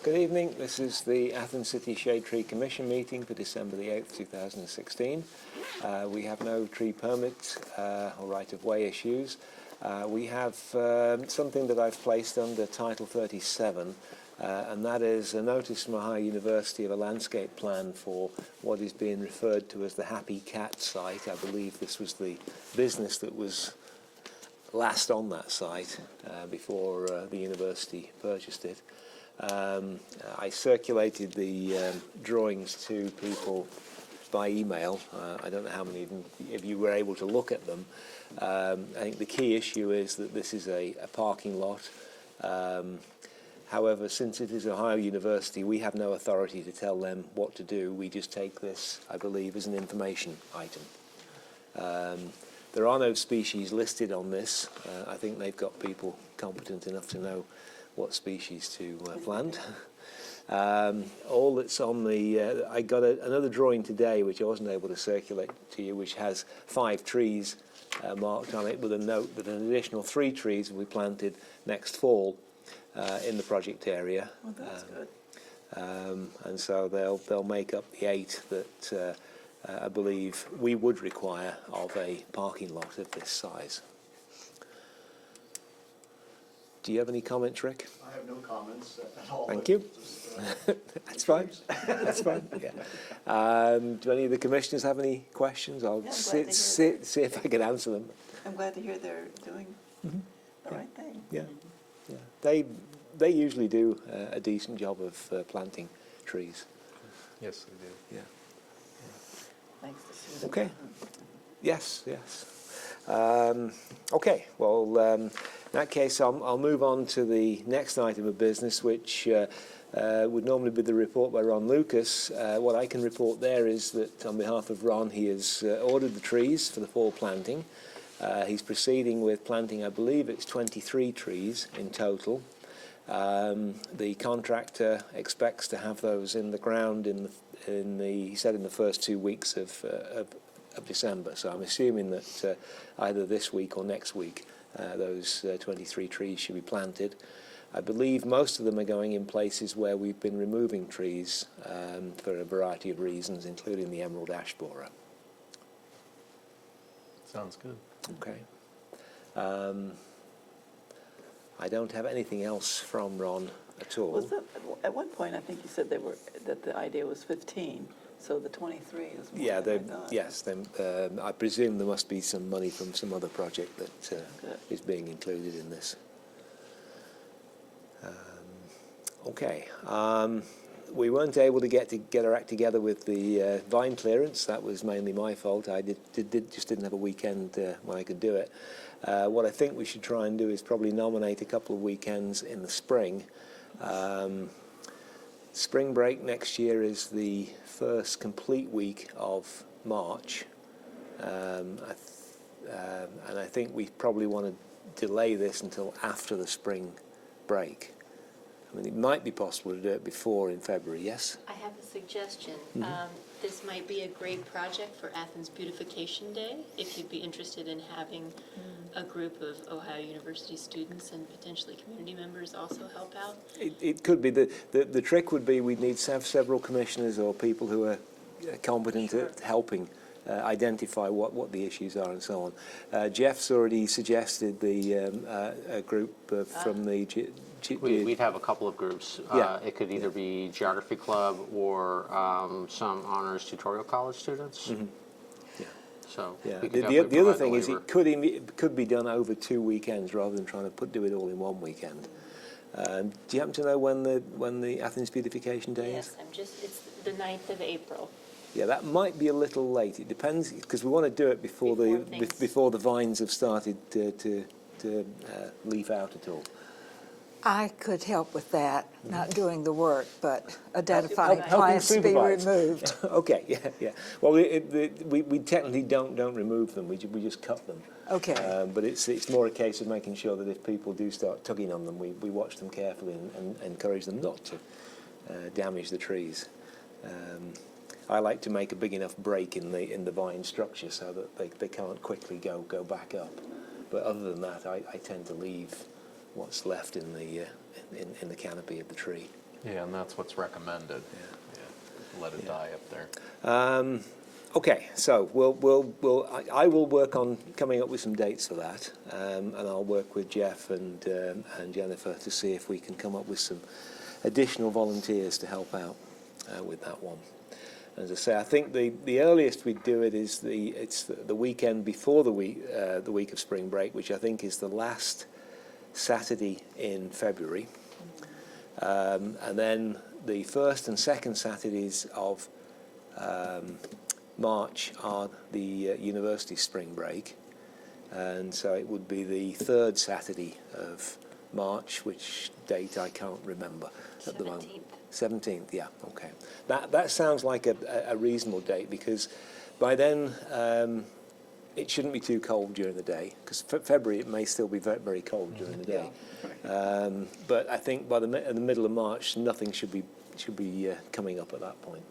Good evening. This is the Athens City Shade Tree Commission meeting for December the 8th, 2016. We have no tree permit or right-of-way issues. We have something that I've placed under Title 37, and that is a notice from Ohio University of a landscape plan for what is being referred to as the Happy Cat site. I believe this was the business that was last on that site before the university purchased it. I circulated the drawings to people by email. I don't know how many of you were able to look at them. I think the key issue is that this is a parking lot. However, since it is Ohio University, we have no authority to tell them what to do. We just take this, I believe, as an information item. There are no species listed on this. I think they've got people competent enough to know what species to plant. All that's on the, I got another drawing today which I wasn't able to circulate to you, which has 5 trees marked on it with a note that an additional 3 trees will be planted next fall in the project area. Oh, that's good. And so they'll make up the 8 that I believe we would require of a parking lot of this size. Do you have any comments, Rick? I have no comments at all. Thank you. That's fine. That's fine. Yeah. Do any of the commissioners have any questions? I'll see if I can answer them. I'm glad to hear they're doing the right thing. Yeah. Yeah. They usually do a decent job of planting trees. Yes, we do. Yeah. Nice to see them. Okay. Yes. Yes. Okay. Well. In that case, I'll move on to the next item of business, which would normally be the report by Ron Lucas. What I can report there is that on behalf of Ron, he has ordered the trees for the fall planting. He's proceeding with planting, I believe it's 23 trees in total. The contractor expects to have those in the ground he said in the first 2 weeks of December. So I'm assuming that either this week or next week, those 23 trees should be planted. I believe most of them are going in places where we've been removing trees for a variety of reasons, including the emerald ash borer. Sounds good. Okay. I don't have anything else from Ron at all. Was that, at one point, I think you said that the idea was 15. So the 23 is more. Yeah, than I thought. yes. I presume there must be some money from some other project that is being included in this. Okay. We weren't able to get our act together with the vine clearance. That was mainly my fault. I just didn't have a weekend when I could do it. What I think we should try and do is probably nominate a couple of weekends in the spring. Spring break next year is the first complete week of March, and I think we probably want to delay this until after the spring break. I mean, it might be possible to do it before in February, yes? I have a suggestion. Mm-hmm. This might be a great project for Athens Beautification Day, if you'd be interested in having a group of Ohio University students and potentially community members also help out. It could be. The trick would be we'd need to have several commissioners or people who are competent at helping identify what the issues are and so on. Jeff's already suggested a group from the... We'd have a couple of groups. Yeah. It could either be Geography Club or some honors tutorial college students. Mm-hmm. Yeah. So yeah. we could The other thing is it could be done over 2 weekends rather than trying to do it all in one weekend. Do you happen to know when the Athens Beautification Day is? Yes, it's the 9th of April. Yeah, that might be a little late. It depends, because we want to do it before the vines have started to leaf out at all. I could help with that, not doing the work, but identifying plants to be supervise. removed. Okay, yeah. Well, we technically don't remove them. We just cut them. Okay. But it's more a case of making sure that if people do start tugging on them, we watch them carefully and encourage them not to damage the trees. I like to make a big enough break in the vine structure so that they can't quickly go back up. But other than that, I tend to leave what's left in the canopy of the tree. Yeah, and that's what's recommended. Yeah. Let it die up there. Okay, so I will work on coming up with some dates for that, and I'll work with Jeff and Jennifer to see if we can come up with some additional volunteers to help out with that one. As I say, I think the earliest we do it is the weekend before the week of spring break, which I think is the last Saturday in February, and then the first and second Saturdays of March are the university spring break, and so it would be the third Saturday of March, which date I can't remember at the moment. 17th, yeah, okay. That sounds like a reasonable date, because by then it shouldn't be too cold during the day, because February it may still be very, very cold during the day. But I think by the middle of March, nothing should be coming up at that point.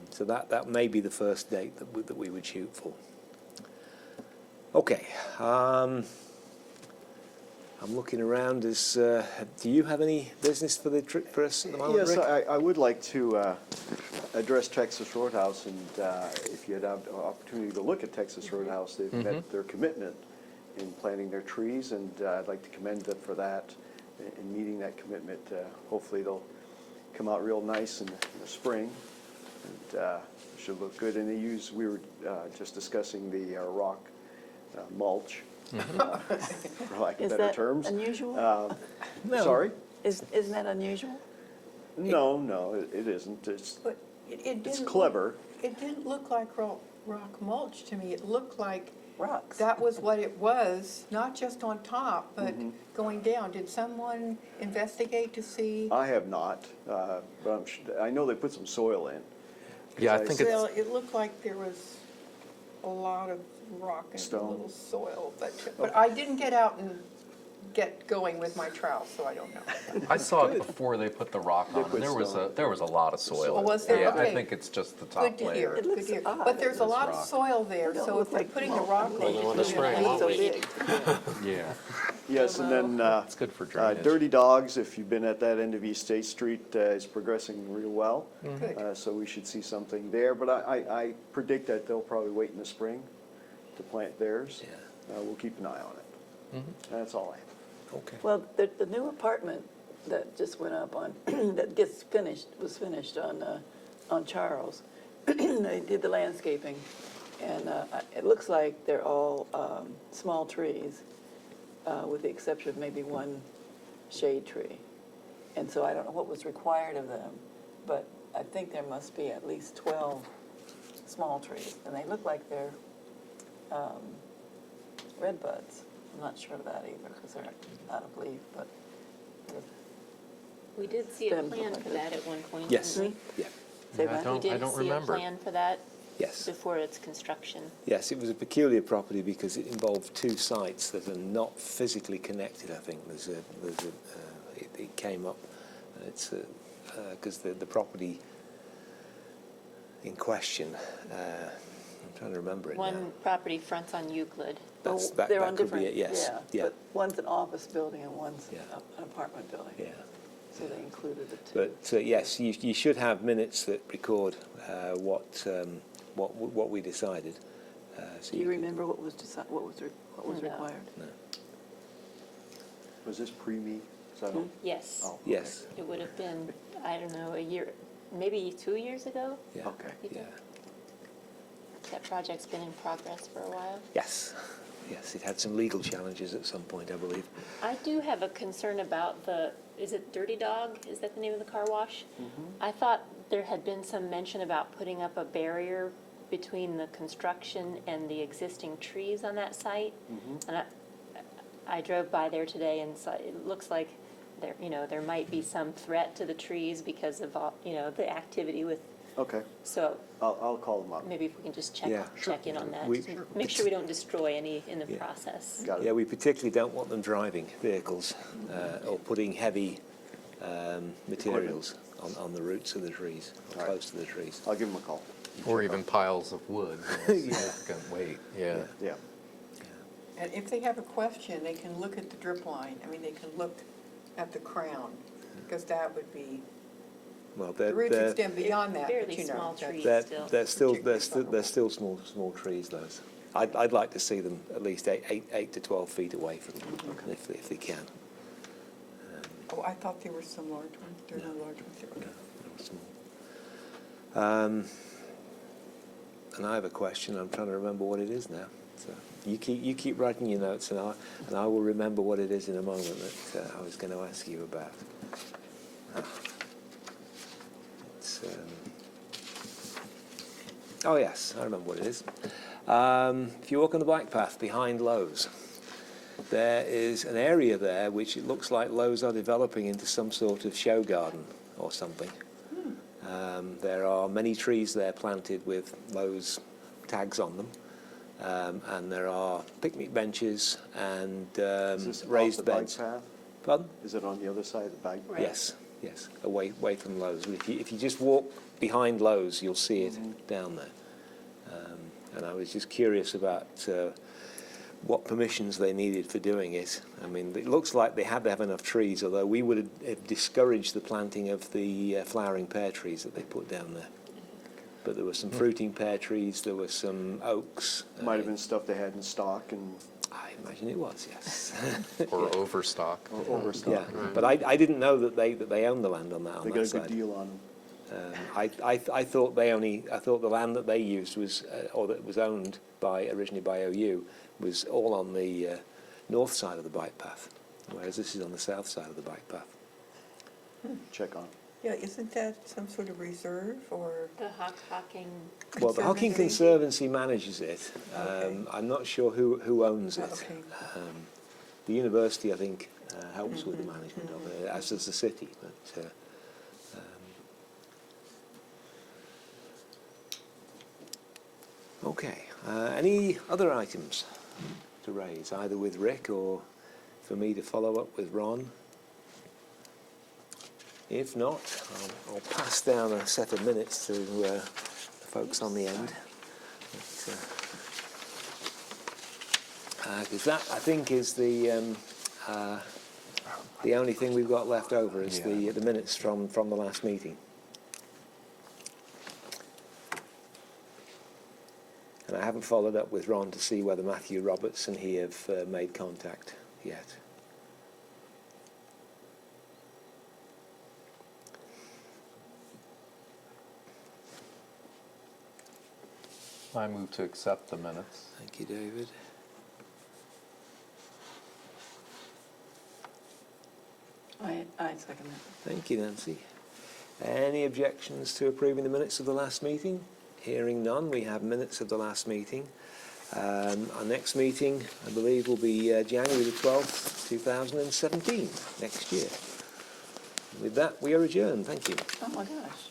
So that may be the first date that we would shoot for. Okay. I'm looking around. Do you have any business for the trip for us at the moment, Yes, Rick? I would like to address Texas Roadhouse, and if you had an opportunity to look at Texas Roadhouse, they've met their commitment in planting their trees, and I'd like to commend them for that, in meeting that commitment. Hopefully they'll come out real nice in the spring, and should look good. And we were just discussing the rock mulch, for lack of Is better that terms. unusual? No. Sorry? Isn't that unusual? No, it isn't. But it It's didn't. clever. It didn't look like rock mulch to me. It looked like Rocks. that was what it was, not just on top, but going down. Did someone investigate to see? I have not, but I know they put some soil in. Yeah, I think Well, it's, it looked like there was a lot of rock and a Stone. little soil, but I didn't get out and get going with my trowel, so I don't know. I saw it before they put the rock on, Liquid and stone. there was a lot of soil. Oh, was there? Yeah, I Okay. think it's just the top Good to hear, layer. It good looks to hear. odd. But there's a lot of rock. soil there, Don't so look if they're like putting the mulch. rock They in, just in the put it spring, in won't so we? big. Yeah, Yes, and then it's good for drainage. Dirty Dogs, if you've been at that end of East State Street, is progressing real well. Good. So we should see something there, but I predict that they'll probably wait in the spring to plant theirs. Yeah. We'll keep an eye on it. That's all I have. Okay. Well, the new apartment that just went up on, that was finished on Charles. They did the landscaping, and it looks like they're all small trees, with the exception of maybe one shade tree. And so I don't know what was required of them, but I think there must be at least 12 small trees, and they look like they're red buds. I'm not sure of that either, because they're out of leaf, but We did see a Stems plan look for like that at one point. Yes. didn't Yeah. say Yeah, I that. don't- We did see a remember. plan for that Yes. before its construction. Yes, it was a peculiar property because it involved two sites that are not physically connected. I think it came up. It's because the property in question. I'm trying to remember it now. One property fronts on Euclid. That They're on could be different, it, yes. Yeah. But one's an office building and one's Yeah. an apartment building. Yeah. So they included the two. But yes, you should have minutes that record what we decided. So Do you could- remember what was No. required? No. Was this pre-me? So, Yes. oh, Yes. It would have been, I don't know, a year, maybe 2 years ago. Yeah. okay. Yeah. That project's been in progress for a while. Yes. Yes. It had some legal challenges at some point, I believe. I do have a concern about is it Dirty Dog? Is that the name of the car wash? I thought there had been some mention about putting up a barrier between the construction and the existing trees on that site. And I drove by there today, and it looks like there might be some threat to the trees because of all, the activity with. Okay, So I'll call them up. maybe if we can just check Yeah. check in on that, We- just to make sure we don't destroy any in the Yeah. process. Got it. Yeah, we particularly don't want them driving vehicles or putting heavy materials on the roots of the trees, or All right. close to the trees. I'll give them a call. Or even piles of wood, significant weight, yeah. Yeah. And if they have a question, they can look at the drip line. I mean, they can look at the crown because that would be, Well, the roots extend beyond that, but Fairly you know. small that's- trees. they're still Particularly they're still small trees. Those. I'd like to see them at least 8 to 12 feet away from them, if they can. Oh, I thought there were some large ones. There are no large ones there. Okay. They're small. And I have a question. I'm trying to remember what it is now. So you keep writing your notes, and I will remember what it is in a moment that I was going to ask you about. Oh yes, I remember what it is. If you walk on the bike path behind Lowe's, there is an area there which it looks like Lowe's are developing into some sort of show garden or something. There are many trees there planted with Lowe's tags on them, and there are picnic benches and Is this raised off the beds. bike path? Pardon? Is it on the other side of the bike path? Right. Yes, away from Lowe's. If you just walk behind Lowe's, you'll see it down there. And I was just curious about what permissions they needed for doing it. I mean, it looks like they had to have enough trees, although we would have discouraged the planting of the flowering pear trees that they put down there. But there were some fruiting pear trees, there were some oaks. Might have been stuff they had in stock and I imagine it was, yes. Or overstock. or overstock. Yeah, but I didn't know that they owned the land on that They on got that a good side. deal on them. I thought the land that they used was, or that was owned originally by OU, was all on the north side of the bike path, whereas this is on the south side of the bike path. Check on. Yeah, isn't that some sort of reserve or? The Hocking, Well, the Hocking Conservancy? Conservancy manages it. Okay. I'm not sure who owns it. Okay. The university, I think, helps with the management of it, as does the city. But okay. Any other items to raise, either with Rick or for me to follow up with Ron? If not, I'll pass down a set of minutes to the folks on the end. Because that, I think, is the only thing we've got left over is the minutes from the last meeting. And I haven't followed up with Ron to see whether Matthew Roberts and he have made contact yet. I move to accept the minutes. Thank you, David. I second that. Thank you, Nancy. Any objections to approving the minutes of the last meeting? Hearing none, we have minutes of the last meeting. Our next meeting, I believe, will be January the 12th, 2017, next year. With that, we are adjourned. Thank you. Oh my gosh.